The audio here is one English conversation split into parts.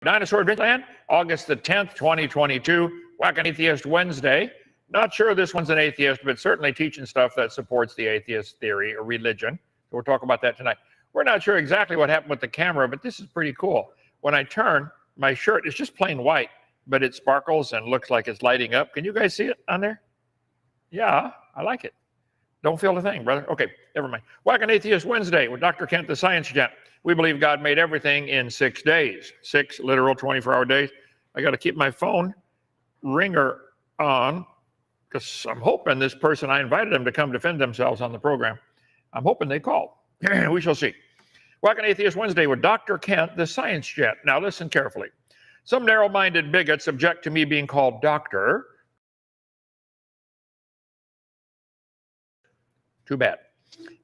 Dinosaur Adventureland, August the 10th, 2022, Whack an Atheist Wednesday. Not sure this one's an atheist, but certainly teaching stuff that supports the atheist theory or religion. So we'll talk about that tonight. We're not sure exactly what happened with the camera, but this is pretty cool. When I turn, my shirt is just plain white, but it sparkles and looks like it's lighting up. Can you guys see it on there? Yeah, I like it. Don't feel a thing, brother. Okay, never mind. Whack an Atheist Wednesday with Dr. Kent, the Science Gent. We believe God made everything in 6 days, 6 literal 24-hour days. I got to keep my phone ringer on because I'm hoping this person, I invited them to come defend themselves on the program. I'm hoping they call. We shall see. Whack an Atheist Wednesday with Dr. Kent, the Science Jet. Now listen carefully. Some narrow-minded bigots object to me being called doctor. Too bad.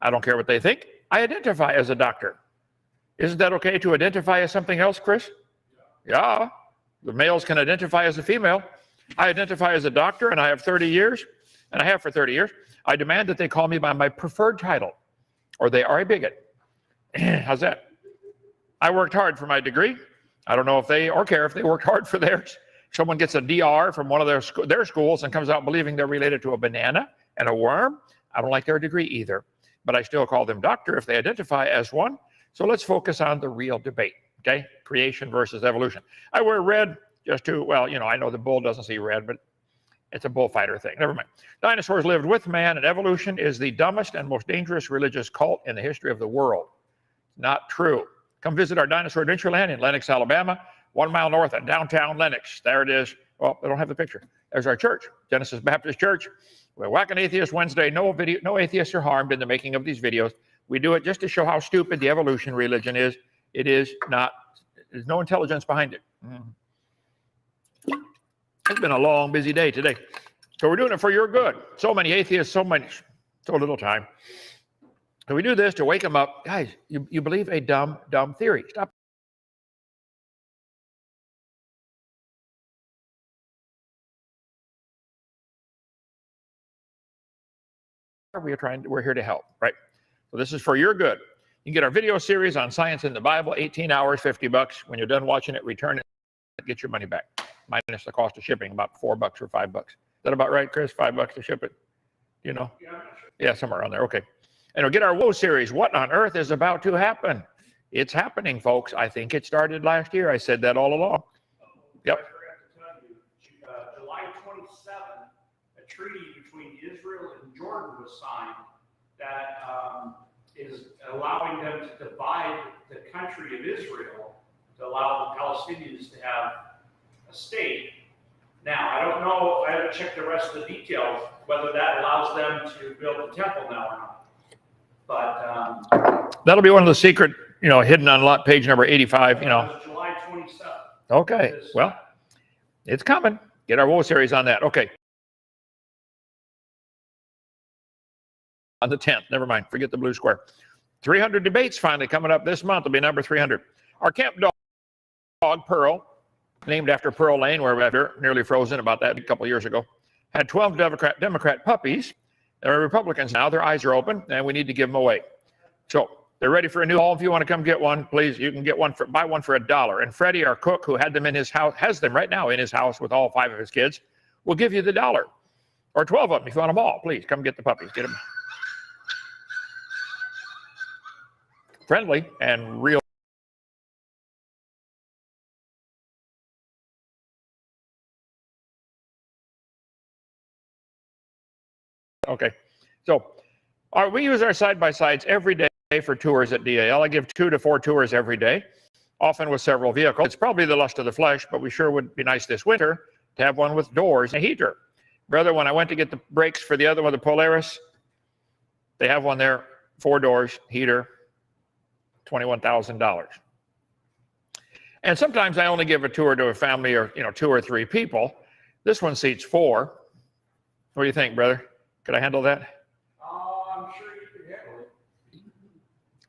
I don't care what they think. I identify as a doctor. Isn't that okay to identify as something else, Chris? Yeah. The males can identify as a female. I identify as a doctor, and I have 30 years, and I have for 30 years. I demand that they call me by my preferred title, or they are a bigot. How's that? I worked hard for my degree. I don't know if they or care if they worked hard for theirs. Someone gets a DR from one of their schools and comes out believing they're related to a banana and a worm. I don't like their degree either, but I still call them doctor if they identify as one. So let's focus on the real debate, okay? Creation versus evolution. I wear red just to, well, you know, I know the bull doesn't see red, but it's a bullfighter thing. Never mind. Dinosaurs lived with man, and evolution is the dumbest and most dangerous religious cult in the history of the world. Not true. Come visit our Dinosaur Adventureland in Lenox, Alabama, 1 mile north of downtown Lenox. There it is. Well, I don't have the picture. There's our church, Genesis Baptist Church. We're Whack an Atheist Wednesday. No atheists are harmed in the making of these videos. We do it just to show how stupid the evolution religion is. It is not, there's no intelligence behind it. It's been a long, busy day today. So we're doing it for your good. So many atheists, so little time. So we do this to wake them up. Guys, you believe a dumb theory. Stop. We're here to help, right? So this is for your good. You can get our video series on science in the Bible, 18 hours, $50. When you're done watching it, return it, get your money back, minus the cost of shipping, about $4 or $5. Is that about right, Chris? $5 to ship it? You know? Yeah, somewhere around there. Okay. And we'll get our Woe series. What on earth is about to happen? It's happening, folks. I think it started last year. I said that all along. Yep. I forgot to tell you, July 27th, a treaty between Israel and Jordan was signed that is allowing them to divide the country of Israel to allow the Palestinians to have a state. Now, I don't know, I haven't checked the rest of the details, whether that allows them to build a temple now or not. But that'll be one of the secret, hidden on lot page number 85, July 27th. Okay, well, it's coming. Get our Woe series on that. Okay. On the 10th, never mind, forget the blue square. 300 debates finally coming up this month. Will be number 300. Our camp dog, Pearl, named after Pearl Lane, where we were nearly frozen about that a couple years ago, had 12 Democrat puppies. They're Republicans now. Their eyes are open, and we need to give them away. So they're ready for a new home. If you want to come get one, please, you can get one buy one for $1. And Freddie, our cook, who had them in his house, has them right now in his house with all 5 of his kids, will give you the $1 or 12 of them if you want them all. Please come get the puppies. Get them friendly and real. Okay, so we use our side-by-sides every day for tours at DAL. I give 2 to 4 tours every day, often with several vehicles. It's probably the lust of the flesh, but we sure would be nice this winter to have one with doors and a heater. Brother, when I went to get the brakes for the other one, the Polaris, they have one there, 4 doors, heater, $21,000. And sometimes I only give a tour to a family or 2 or 3 people. This one seats 4. What do you think, brother? Could I handle that? I'm sure you could handle it.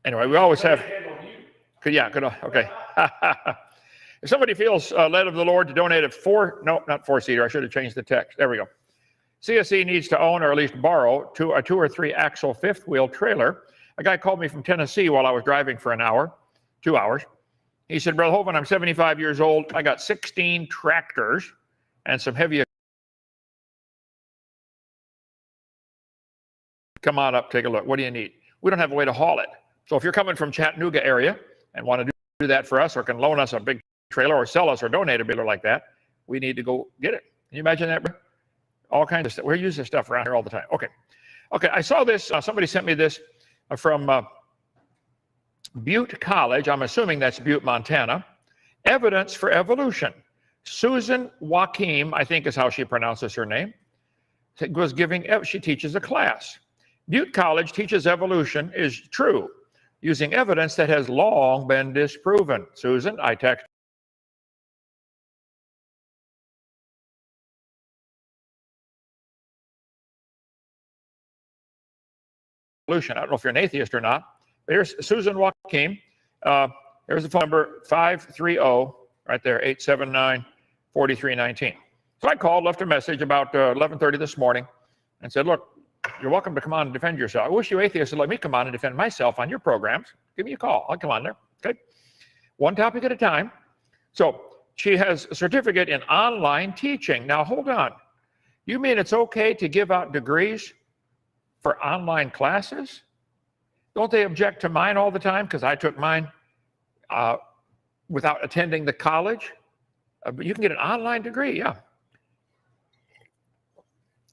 Anyway, we always have. Could Okay. If somebody feels led of the Lord to donate a 4-seater, I should have changed the text. There we go. CSE needs to own or at least borrow a 2 or 3 axle 5th wheel trailer. A guy called me from Tennessee while I was driving for 2 hours. He said, Brother Hovind, I'm 75 years old. I got 16 tractors and some heavy. Come on up, take a look. What do you need? We don't have a way to haul it. So if you're coming from Chattanooga area and want to do that for us, or can loan us a big trailer or sell us or donate a trailer like that, we need to go get it. Can you imagine that? All kinds of stuff. We use this stuff around here all the time. Okay. I saw this. Somebody sent me this from Butte College. I'm assuming that's Butte, Montana. Evidence for Evolution. Susan Joachim, I think is how she pronounces her name, was giving. She teaches a class. Butte College teaches evolution is true, using evidence that has long been disproven. Susan, I text. I don't know if you're an atheist or not. But here's Susan Joachim. There's the phone number 530, right there, 879-4319. So I called, left a message about 11:30 this morning and said, look, you're welcome to come on and defend yourself. I wish you atheists would let me come on and defend myself on your programs. Give me a call. I'll come on there. Okay. One topic at a time. So she has a certificate in online teaching. Now, hold on. You mean it's okay to give out degrees for online classes? Don't they object to mine all the time? Because I took mine without attending the college. But you can get an online degree, yeah.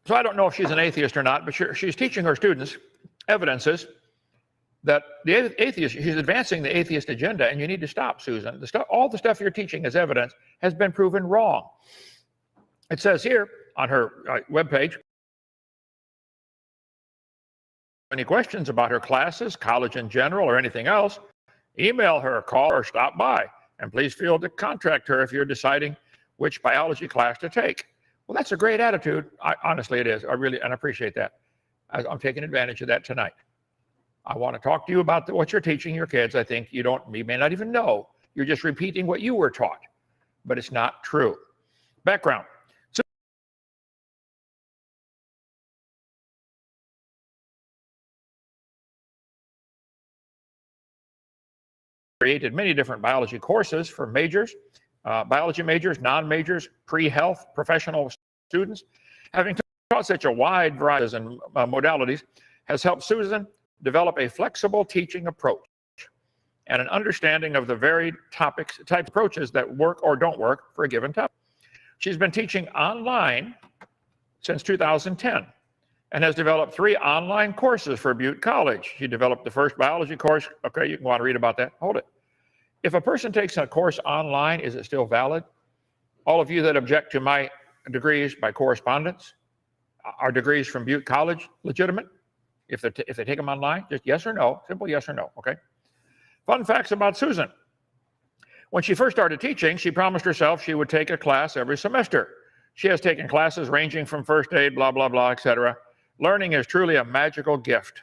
So I don't know if she's an atheist or not, but she's teaching her students evidences that the atheist, she's advancing the atheist agenda, and you need to stop, Susan. All the stuff you're teaching as evidence has been proven wrong. It says here on her webpage, any questions about her classes, college in general, or anything else, email her, call her, stop by, and please feel to contact her if you're deciding which biology class to take. Well, that's a great attitude. Honestly, it is. I appreciate that. I'm taking advantage of that tonight. I want to talk to you about what you're teaching your kids. I think you may not even know. You're just repeating what you were taught, but it's not true. Background. Created many different biology courses for majors, biology majors, non-majors, pre-health, professional students. Having taught such a wide variety and modalities has helped Susan develop a flexible teaching approach and an understanding of the varied type approaches that work or don't work for a given topic. She's been teaching online since 2010 and has developed 3 online courses for Butte College. She developed the first biology course. Okay, you can want to read about that. Hold it. If a person takes a course online, is it still valid? All of you that object to my degrees by correspondence, are degrees from Butte College legitimate? If they take them online, just yes or no, simple yes or no, okay? Fun facts about Susan. When she first started teaching, she promised herself she would take a class every semester. She has taken classes ranging from first aid, blah, blah, blah, etc. Learning is truly a magical gift.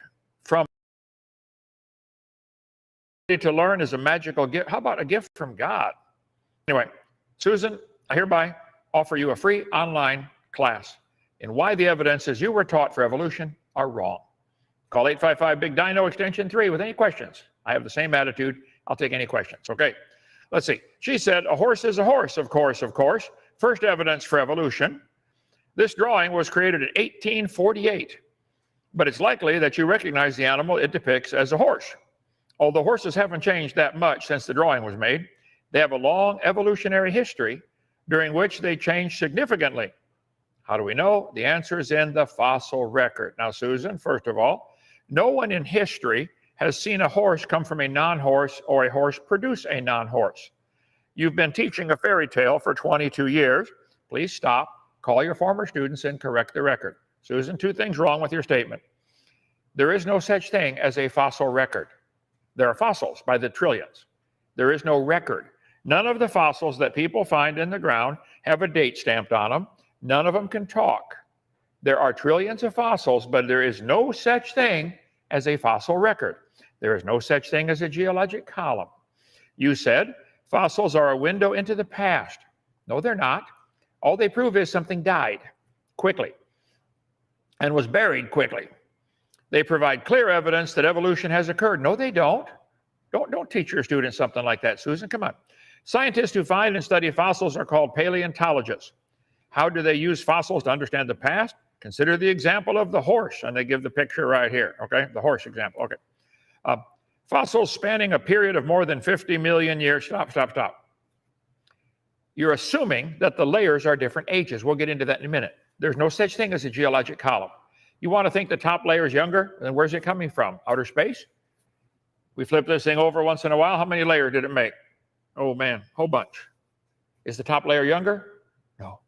To learn is a magical gift. How about a gift from God? Anyway, Susan, I hereby offer you a free online class in why the evidences you were taught for evolution are wrong. Call 855-BIG-DINO extension 3 with any questions. I have the same attitude. I'll take any questions. Okay, let's see. She said, a horse is a horse, of course, of course. First evidence for evolution. This drawing was created in 1848, but it's likely that you recognize the animal it depicts as a horse. Although horses haven't changed that much since the drawing was made, they have a long evolutionary history during which they changed significantly. How do we know? The answer is in the fossil record. Now, Susan, first of all, no one in history has seen a horse come from a non-horse or a horse produce a non-horse. You've been teaching a fairy tale for 22 years. Please stop, call your former students, and correct the record. Susan, 2 things wrong with your statement. There is no such thing as a fossil record. There are fossils by the trillions. There is no record. None of the fossils that people find in the ground have a date stamped on them. None of them can talk. There are trillions of fossils, but there is no such thing as a fossil record. There is no such thing as a geologic column. You said fossils are a window into the past. No, they're not. All they prove is something died quickly and was buried quickly. They provide clear evidence that evolution has occurred. No, they don't. Don't teach your students something like that, Susan. Come on. Scientists who find and study fossils are called paleontologists. How do they use fossils to understand the past? Consider the example of the horse, and they give the picture right here, okay? The horse example, okay. Fossils spanning a period of more than 50 million years. Stop. You're assuming that the layers are different ages. We'll get into that in a minute. There's no such thing as a geologic column. You want to think the top layer is younger? Then where's it coming from? Outer space? We flip this thing over once in a while. How many layers did it make? Oh man, whole bunch. Is the top layer younger? No.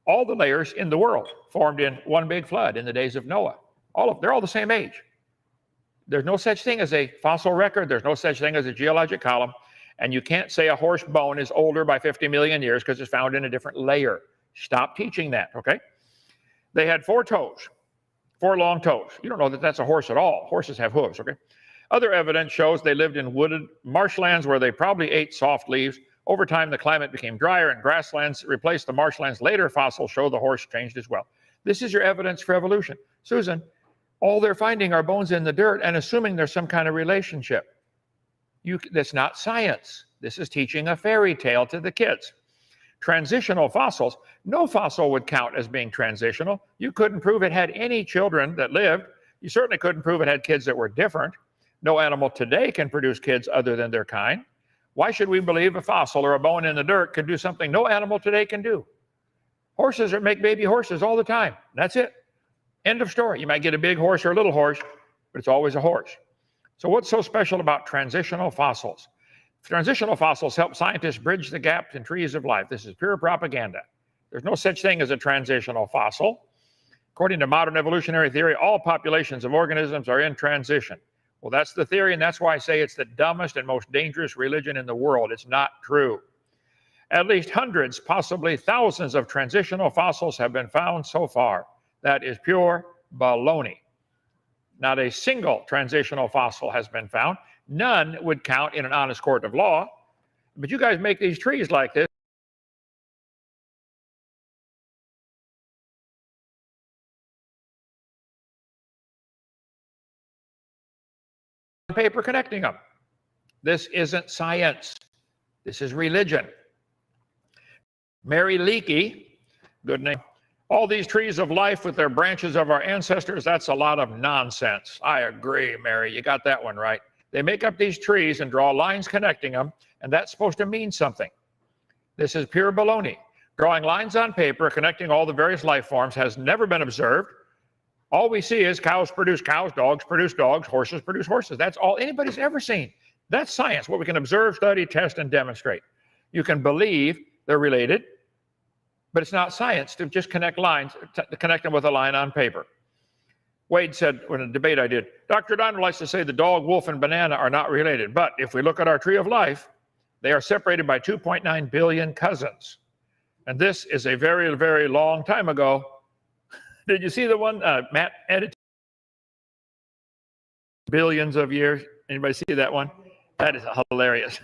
All the layers in the world formed in one big flood in the days of Noah. They're all the same age. There's no such thing as a fossil record. There's no such thing as a geologic column. And you can't say a horse bone is older by 50 million years because it's found in a different layer. Stop teaching that, okay? They had 4 toes, 4 long toes. You don't know that that's a horse at all. Horses have hooves, okay? Other evidence shows they lived in wooded marshlands where they probably ate soft leaves. Over time, the climate became drier and grasslands replaced the marshlands. Later fossils show the horse changed as well. This is your evidence for evolution. Susan, all they're finding are bones in the dirt and assuming there's some kind of relationship. That's not science. This is teaching a fairy tale to the kids. Transitional fossils, no fossil would count as being transitional. You couldn't prove it had any children that lived. You certainly couldn't prove it had kids that were different. No animal today can produce kids other than their kind. Why should we believe a fossil or a bone in the dirt can do something no animal today can do? Horses make baby horses all the time. That's it. End of story. You might get a big horse or a little horse, but it's always a horse. So what's so special about transitional fossils? Transitional fossils help scientists bridge the gaps in trees of life. This is pure propaganda. There's no such thing as a transitional fossil. According to modern evolutionary theory, all populations of organisms are in transition. Well, that's the theory, and that's why I say it's the dumbest and most dangerous religion in the world. It's not true. At least hundreds, possibly thousands of transitional fossils have been found so far. That is pure baloney. Not a single transitional fossil has been found. None would count in an honest court of law. But you guys make these trees like this. Paper connecting them. This isn't science. This is religion. Mary Leakey, good name. All these trees of life with their branches of our ancestors, that's a lot of nonsense. I agree, Mary. You got that one right. They make up these trees and draw lines connecting them, and that's supposed to mean something. This is pure baloney. Drawing lines on paper connecting all the various life forms has never been observed. All we see is cows produce cows, dogs produce dogs, horses produce horses. That's all anybody's ever seen. That's science, what we can observe, study, test, and demonstrate. You can believe they're related, but it's not science to just connect lines, to connect them with a line on paper. Wade said in a debate I did, Dr. Donner likes to say the dog, wolf, and banana are not related, but if we look at our tree of life, they are separated by 2.9 billion cousins. And this is a very, very long time ago. Did you see the one Matt edited? Billions of years. Anybody see that one? That is hilarious.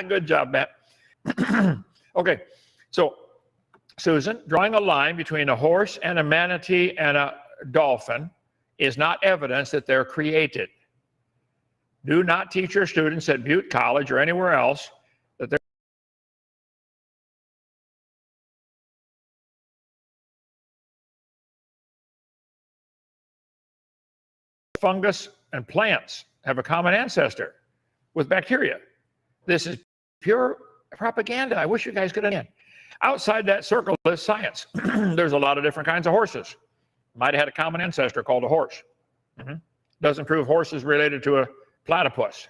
Good job, Matt. Okay, so Susan, drawing a line between a horse and a manatee and a dolphin is not evidence that they're created. Do not teach your students at Butte College or anywhere else that they're fungus and plants have a common ancestor with bacteria. This is pure propaganda. I wish you guys could understand. Outside that circle is science. There's a lot of different kinds of horses. Might have had a common ancestor called a horse. Doesn't prove horse is related to a platypus.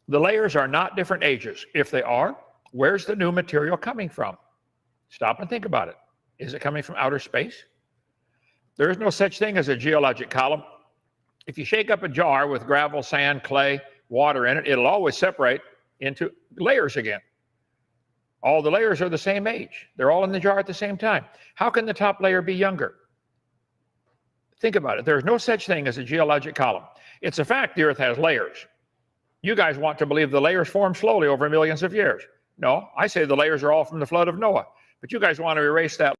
The layers are not different ages. If they are, where's the new material coming from? Stop and think about it. Is it coming from outer space? There is no such thing as a geologic column. If you shake up a jar with gravel, sand, clay, water in it, it'll always separate into layers again. All the layers are the same age. They're all in the jar at the same time. How can the top layer be younger? Think about it. There's no such thing as a geologic column. It's a fact the Earth has layers. You guys want to believe the layers formed slowly over millions of years. No, I say the layers are all from the flood of Noah. But you guys want to erase that.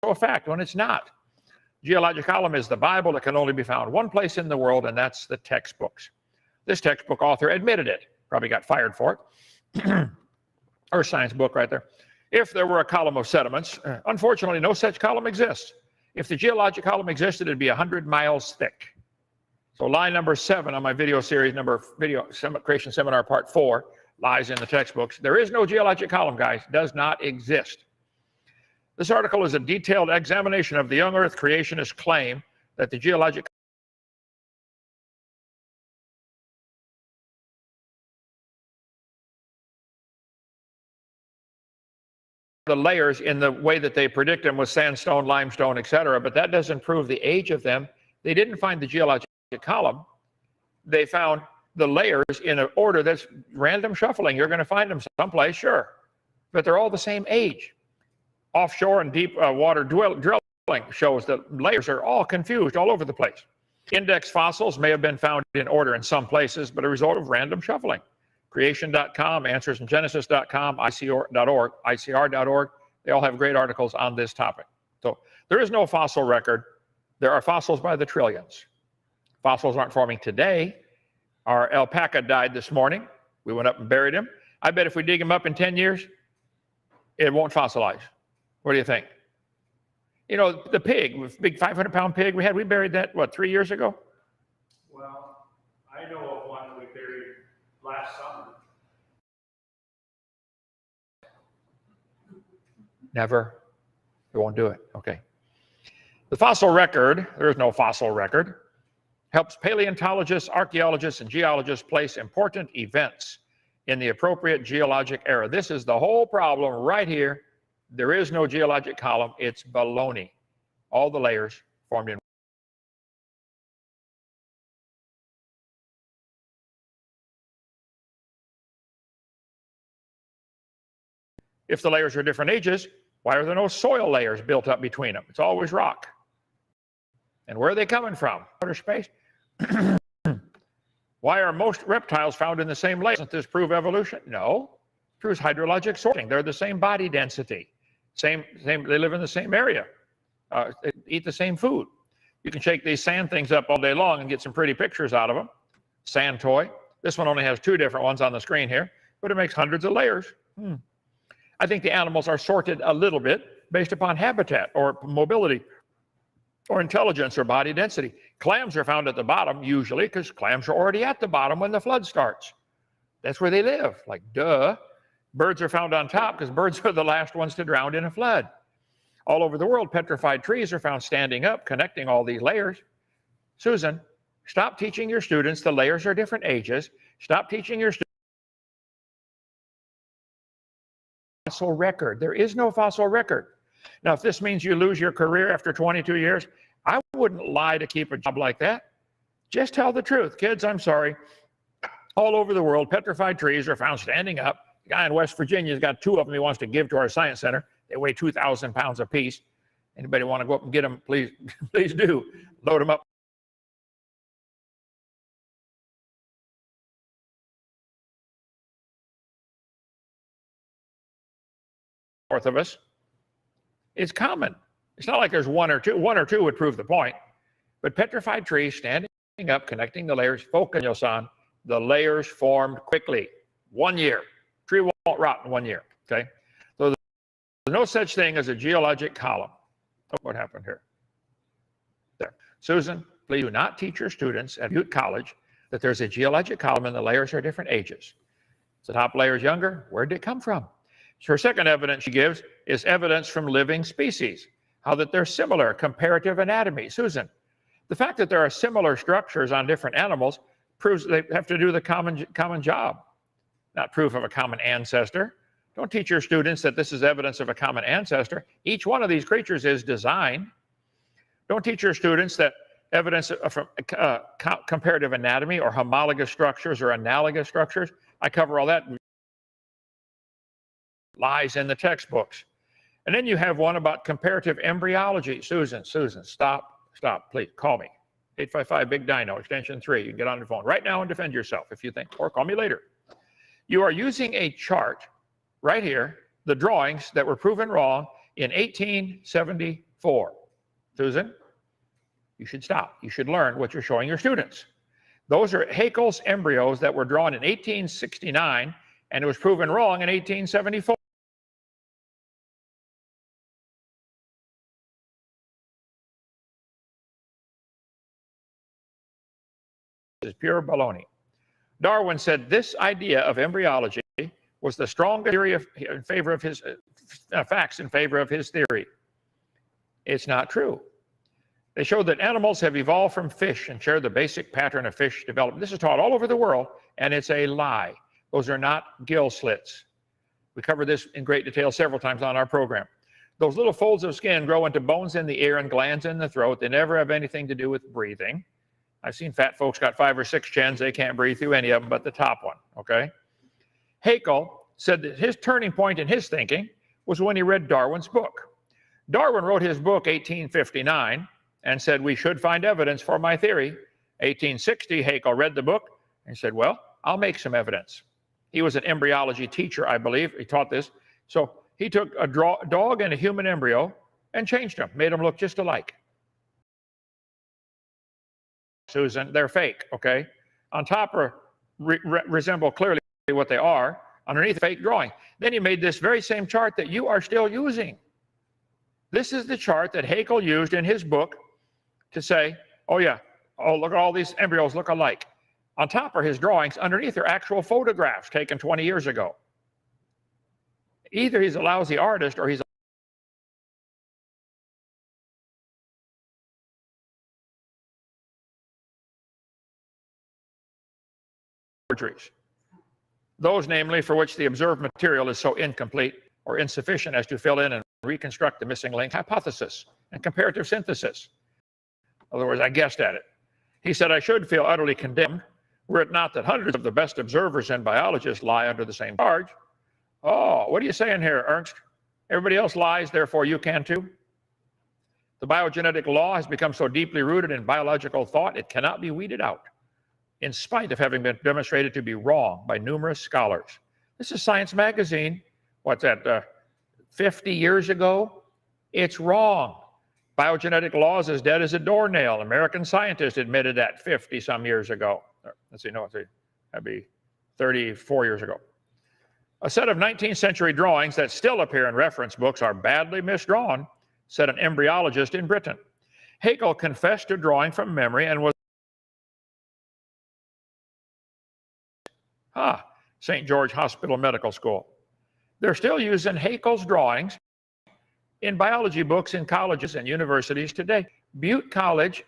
A fact when it's not. Geologic column is the Bible that can only be found one place in the world, and that's the textbooks. This textbook author admitted it, probably got fired for it. Or science book right there. If there were a column of sediments, unfortunately, no such column exists. If the geologic column existed, it'd be 100 miles thick. So lie number 7 on my video series, video creation seminar part 4, lies in the textbooks. There is no geologic column, guys. Does not exist. This article is a detailed examination of the young Earth creationist claim that the geologic the layers in the way that they predict them with sandstone, limestone, etc., but that doesn't prove the age of them. They didn't find the geologic column. They found the layers in an order that's random shuffling. You're going to find them someplace, sure, but they're all the same age. Offshore and deep water drilling shows that layers are all confused all over the place. Index fossils may have been found in order in some places, but a result of random shuffling. Creation.com, AnswersInGenesis.com, ICR.org, they all have great articles on this topic. So there is no fossil record. There are fossils by the trillions. Fossils aren't forming today. Our alpaca died this morning. We went up and buried him. I bet if we dig him up in 10 years, it won't fossilize. What do you think? You know, the pig, big 500-pound pig we buried that, what, 3 years ago? Well, I know of one that we buried last summer. Never. It won't do it. Okay. The fossil record, there is no fossil record, helps paleontologists, archaeologists, and geologists place important events in the appropriate geologic era. This is the whole problem right here. There is no geologic column. It's baloney. All the layers formed in. If the layers are different ages, why are there no soil layers built up between them? It's always rock. And where are they coming from? Outer space? Why are most reptiles found in the same layer? Doesn't this prove evolution? No. It proves hydrologic sorting. They're the same body density. They live in the same area. They eat the same food. You can shake these sand things up all day long and get some pretty pictures out of them. Sand toy. This one only has 2 different ones on the screen here, but it makes hundreds of layers. I think the animals are sorted a little bit based upon habitat or mobility or intelligence or body density. Clams are found at the bottom usually because clams are already at the bottom when the flood starts. That's where they live, like duh. Birds are found on top because birds are the last ones to drown in a flood. All over the world, petrified trees are found standing up, connecting all these layers. Susan, stop teaching your students the layers are different ages. Stop teaching your students fossil record. There is no fossil record. Now, if this means you lose your career after 22 years, I wouldn't lie to keep a job like that. Just tell the truth. Kids, I'm sorry. All over the world, petrified trees are found standing up. The guy in West Virginia has got 2 of them he wants to give to our science center. They weigh 2,000 pounds apiece. Anybody want to go up and get them, please, please do. Load them up. North of us. It's common. It's not like there's 1 or 2. 1 or 2 would prove the point. But petrified trees standing up, connecting the layers, focus on the layers formed quickly. 1 year. Tree won't rot in 1 year. Okay? So there's no such thing as a geologic column. Oh, what happened here? There. Susan, please do not teach your students at Butte College that there's a geologic column and the layers are different ages. Is the top layers younger? Where did it come from? Her second evidence she gives is evidence from living species, how that they're similar, comparative anatomy. Susan, the fact that there are similar structures on different animals proves they have to do the common job, not proof of a common ancestor. Don't teach your students that this is evidence of a common ancestor. Each one of these creatures is designed. Don't teach your students that evidence from comparative anatomy or homologous structures or analogous structures. I cover all that. Lies in the textbooks. And then you have one about comparative embryology. Susan, stop, please, call me. 855 Big Dino, extension 3. You can get on the phone right now and defend yourself if you think, or call me later. You are using a chart right here, the drawings that were proven wrong in 1874. Susan, You should stop. You should learn what you're showing your students. Those are Haeckel's embryos that were drawn in 1869, and it was proven wrong in 1874. This is pure baloney. Darwin said this idea of embryology was the strongest theory in favor of his facts in favor of his theory. It's not true. They showed that animals have evolved from fish and share the basic pattern of fish development. This is taught all over the world, and it's a lie. Those are not gill slits. We covered this in great detail several times on our program. Those little folds of skin grow into bones in the ear and glands in the throat. They never have anything to do with breathing. I've seen fat folks got 5 or 6 chins. They can't breathe through any of them but the top one, okay? Haeckel said that his turning point in his thinking was when he read Darwin's book. Darwin wrote his book 1859 and said, we should find evidence for my theory. 1860, Haeckel read the book and said, well, I'll make some evidence. He was an embryology teacher, I believe. He taught this. So he took a dog and a human embryo and changed them, made them look just alike. Susan, they're fake, okay? On top resemble clearly what they are. Underneath, fake drawing. Then he made this very same chart that you are still using. This is the chart that Haeckel used in his book to say, oh yeah, oh look at all these embryos look alike. On top are his drawings. Underneath are actual photographs taken 20 years ago. Either he's a lousy artist or he's a forgeries. Those, namely, for which the observed material is so incomplete or insufficient as to fill in and reconstruct the missing link hypothesis and comparative synthesis. In other words, I guessed at it. He said I should feel utterly condemned were it not that hundreds of the best observers and biologists lie under the same charge. Oh, what are you saying here, Ernst? Everybody else lies, therefore you can too? The biogenetic law has become so deeply rooted in biological thought it cannot be weeded out, in spite of having been demonstrated to be wrong by numerous scholars. This is Science Magazine. What's that, 50 years ago? It's wrong. Biogenetic law is as dead as a doornail. American scientists admitted that 50-some years ago. Let's see, no, that'd be 34 years ago. A set of 19th century drawings that still appear in reference books are badly misdrawn, said an embryologist in Britain. Haeckel confessed to drawing from memory and was St. George Hospital Medical School. They're still using Haeckel's drawings in biology books in colleges and universities today. Butte College,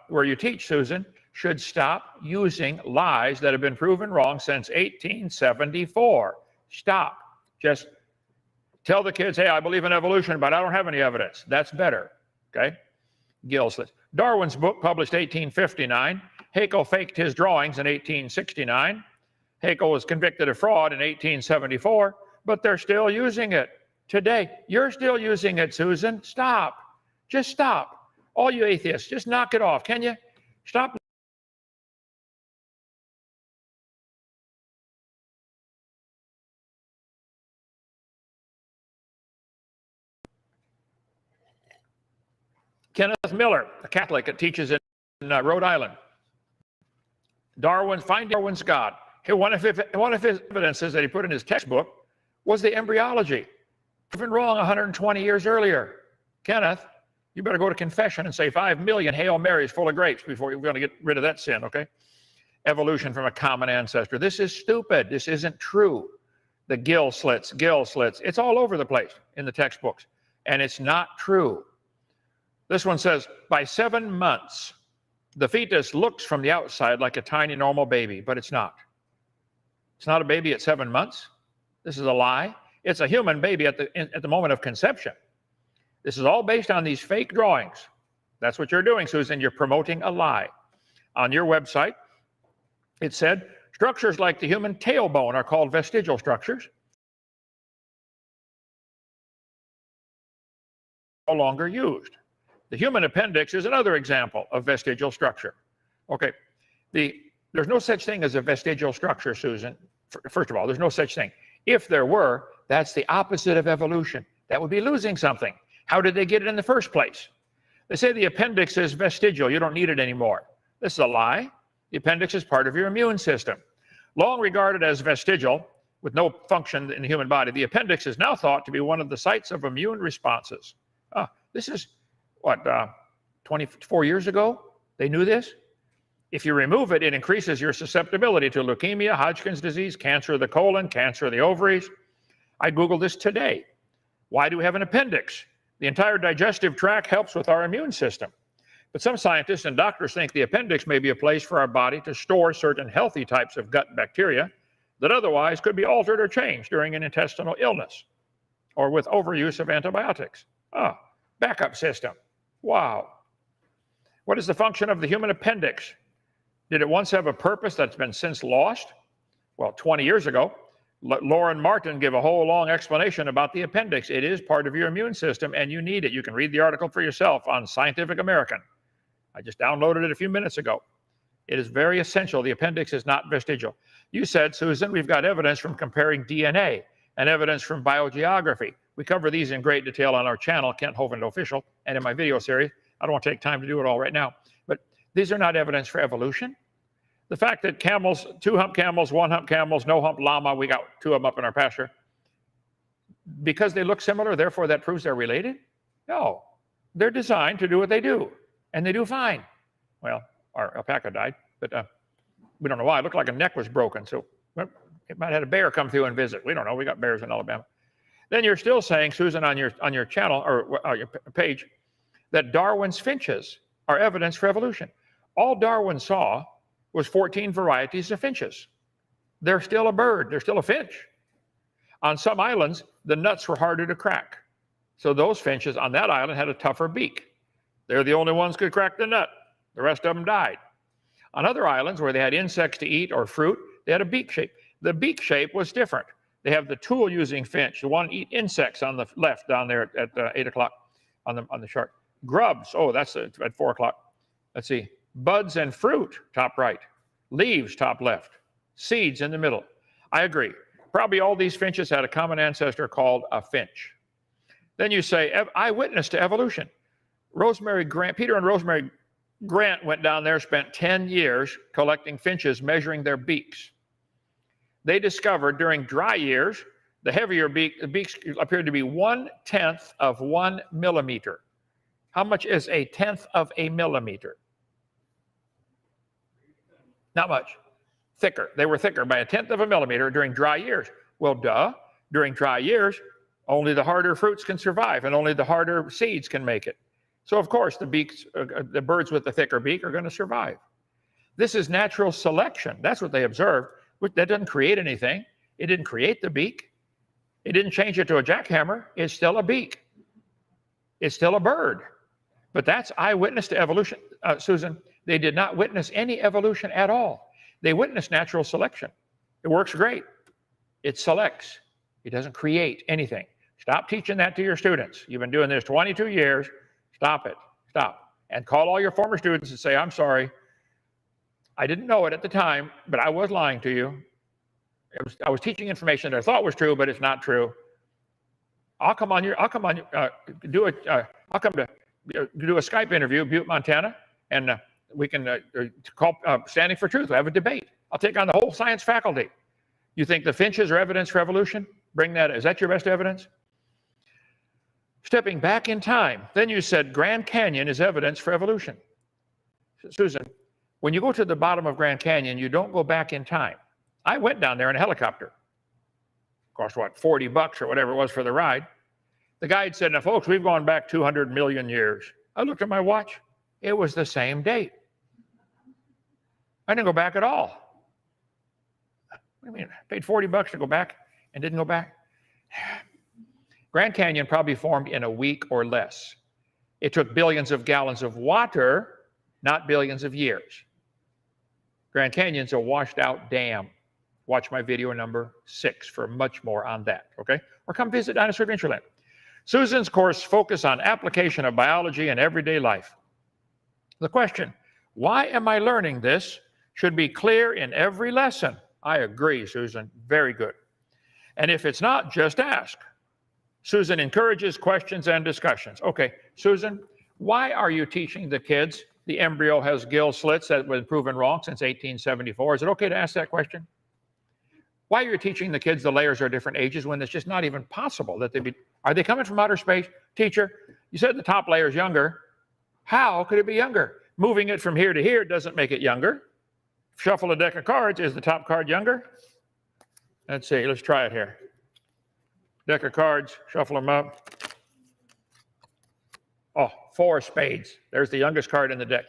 where you teach, Susan, should stop using lies that have been proven wrong since 1874. Stop. Just tell the kids, hey, I believe in evolution, but I don't have any evidence. That's better, okay? Gill slits. Darwin's book, published 1859. Haeckel faked his drawings in 1869. Haeckel was convicted of fraud in 1874, but they're still using it today. You're still using it, Susan. Stop. Just stop. All you atheists, just knock it off, can you? Stop. Kenneth Miller, a Catholic that teaches in Rhode Island. Finding Darwin's God. One of his evidences that he put in his textbook was the embryology. Proven wrong 120 years earlier. Kenneth, you better go to confession and say 5 million Hail Marys full of grapes before you're going to get rid of that sin, okay? Evolution from a common ancestor. This is stupid. This isn't true. The gill slits, it's all over the place in the textbooks, and it's not true. This one says, by 7 months, the fetus looks from the outside like a tiny normal baby, but it's not. It's not a baby at 7 months. This is a lie. It's a human baby at the moment of conception. This is all based on these fake drawings. That's what you're doing, Susan. You're promoting a lie. On your website, it said, structures like the human tailbone are called vestigial structures. No longer used. The human appendix is another example of vestigial structure. Okay, there's no such thing as a vestigial structure, Susan. First of all, there's no such thing. If there were, that's the opposite of evolution. That would be losing something. How did they get it in the first place? They say the appendix is vestigial. You don't need it anymore. This is a lie. The appendix is part of your immune system. Long regarded as vestigial, with no function in the human body, the appendix is now thought to be one of the sites of immune responses. This is, what, 24 years ago? They knew this? If you remove it, it increases your susceptibility to leukemia, Hodgkin's disease, cancer of the colon, cancer of the ovaries. I Googled this today. Why do we have an appendix? The entire digestive tract helps with our immune system. But some scientists and doctors think the appendix may be a place for our body to store certain healthy types of gut bacteria that otherwise could be altered or changed during an intestinal illness or with overuse of antibiotics. Backup system. Wow. What is the function of the human appendix? Did it once have a purpose that's been since lost? Well, 20 years ago, Lauren Martin gave a whole long explanation about the appendix. It is part of your immune system and you need it. You can read the article for yourself on Scientific American. I just downloaded it a few minutes ago. It is very essential. The appendix is not vestigial. You said, Susan, we've got evidence from comparing DNA and evidence from biogeography. We cover these in great detail on our channel, Kent Hovind Official, and in my video series. I don't want to take time to do it all right now, but these are not evidence for evolution. The fact that camels, 2-hump camels, 1-hump camels, no-hump llama, we got 2 of them up in our pasture, because they look similar, therefore that proves they're related? No. They're designed to do what they do, and they do fine. Well, our alpaca died, but we don't know why. It looked like a neck was broken, so it might have had a bear come through and visit. We don't know. We got bears in Alabama. Then you're still saying, Susan, on your channel or your page, that Darwin's finches are evidence for evolution. All Darwin saw was 14 varieties of finches. They're still a bird. They're still a finch. On some islands, the nuts were harder to crack. So those finches on that island had a tougher beak. They're the only ones who could crack the nut. The rest of them died. On other islands where they had insects to eat or fruit, they had a beak shape. The beak shape was different. They have the tool-using finch, the one eat insects on the left down there at 8 o'clock on the chart. Grubs, that's at 4 o'clock. Let's see, buds and fruit, top right. Leaves, top left. Seeds in the middle. I agree. Probably all these finches had a common ancestor called a finch. Then you say, eyewitness to evolution. Peter and Rosemary Grant went down there, spent 10 years collecting finches, measuring their beaks. They discovered during dry years, the heavier the beaks appeared to be 1/10 of 1 millimeter. How much is 1/10 of a millimeter? Not much. Thicker. They were thicker by 1/10 of a millimeter during dry years. Well, duh. During dry years, only the harder fruits can survive and only the harder seeds can make it. So, of course, the birds with the thicker beak are going to survive. This is natural selection. That's what they observed. That doesn't create anything. It didn't create the beak. It didn't change it to a jackhammer. It's still a beak. It's still a bird. But that's eyewitness to evolution. Susan, they did not witness any evolution at all. They witnessed natural selection. It works great. It selects. It doesn't create anything. Stop teaching that to your students. You've been doing this 22 years. Stop it. Stop. And call all your former students and say, I'm sorry. I didn't know it at the time, but I was lying to you. I was teaching information that I thought was true, but it's not true. I'll come to do a Skype interview, Butte, Montana, and we can call Standing for Truth. We'll have a debate. I'll take on the whole science faculty. You think the finches are evidence for evolution? Bring that. Is that your best evidence? Stepping back in time, then you said Grand Canyon is evidence for evolution. Susan, when you go to the bottom of Grand Canyon, you don't go back in time. I went down there in a helicopter. Cost what, $40 or whatever it was for the ride. The guide said, now folks, we've gone back 200 million years. I looked at my watch. It was the same date. I didn't go back at all. What do you mean? I paid $40 to go back and didn't go back? Grand Canyon probably formed in a week or less. It took billions of gallons of water, not billions of years. Grand Canyon's a washed out dam. Watch my video number 6 for much more on that, okay? Or come visit Dinosaur Adventureland. Susan's course focuses on application of biology in everyday life. The question, why am I learning this, should be clear in every lesson. I agree, Susan. Very good. And if it's not, just ask. Susan encourages questions and discussions. Okay, Susan, Why are you teaching the kids the embryo has gill slits that have been proven wrong since 1874? Is it okay to ask that question? Why are you teaching the kids the layers are different ages when it's just not even possible that they be? Are they coming from outer space? Teacher, you said the top layer is younger. How could it be younger? Moving it from here to here doesn't make it younger. Shuffle a deck of cards. Is the top card younger? Let's see. Let's try it here. Deck of cards. Shuffle them up. Oh, 4 spades. There's the youngest card in the deck.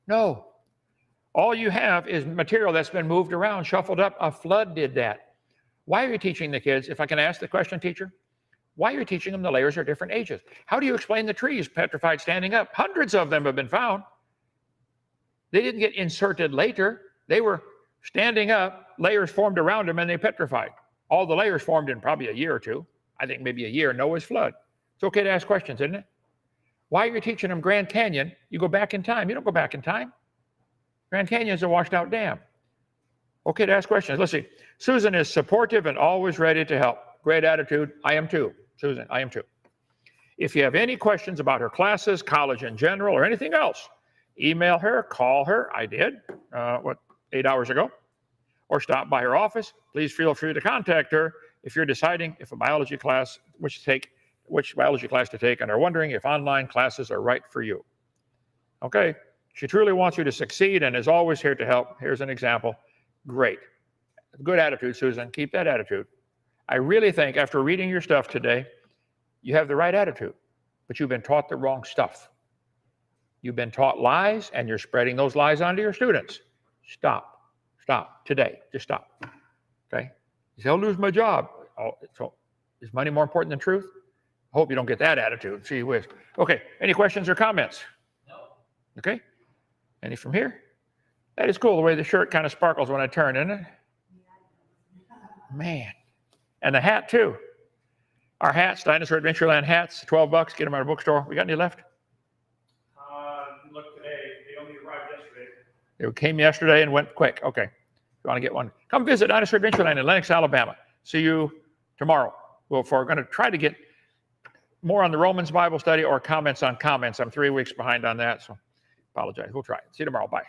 No. All you have is material that's been moved around, shuffled up. A flood did that. Why are you teaching the kids? If I can ask the question, teacher, why are you teaching them the layers are different ages? How do you explain the trees petrified standing up? Hundreds of them have been found. They didn't get inserted later. They were standing up, layers formed around them, and they petrified. All the layers formed in probably a year or two. I think maybe a year, Noah's flood. It's okay to ask questions, isn't it? Why are you teaching them Grand Canyon? You go back in time. You don't go back in time. Grand Canyon is a washed out dam. Okay to ask questions. Let's see. Susan is supportive and always ready to help. Great attitude. I am too. Susan, I am too. If you have any questions about her classes, college in general, or anything else, email her, call her. I did, 8 hours ago. Or stop by her office. Please feel free to contact her if you're deciding if a biology class, which biology class to take, and are wondering if online classes are right for you. Okay. She truly wants you to succeed and is always here to help. Here's an example. Great. Good attitude, Susan. Keep that attitude. I really think after reading your stuff today, you have the right attitude, but you've been taught the wrong stuff. You've been taught lies, and you're spreading those lies onto your students. Stop. Stop today. Just stop. Okay? You say, I'll lose my job. Oh, so is money more important than truth? I hope you don't get that attitude. Gee whiz. Okay. Any questions or comments? No. Okay. Any from here? That is cool, the way the shirt kind of sparkles when I turn, isn't it? Man. And the hat, too. Our hats, Dinosaur Adventureland hats, $12. Get them at our bookstore. We got any left? Look today. They only arrived yesterday. They came yesterday and went quick. Okay. If you want to get one, come visit Dinosaur Adventureland in Lenox, Alabama. See you tomorrow. We're going to try to get more on the Romans Bible study or comments on comments. I'm 3 weeks behind on that, so apologize. We'll try it. See you tomorrow. Bye.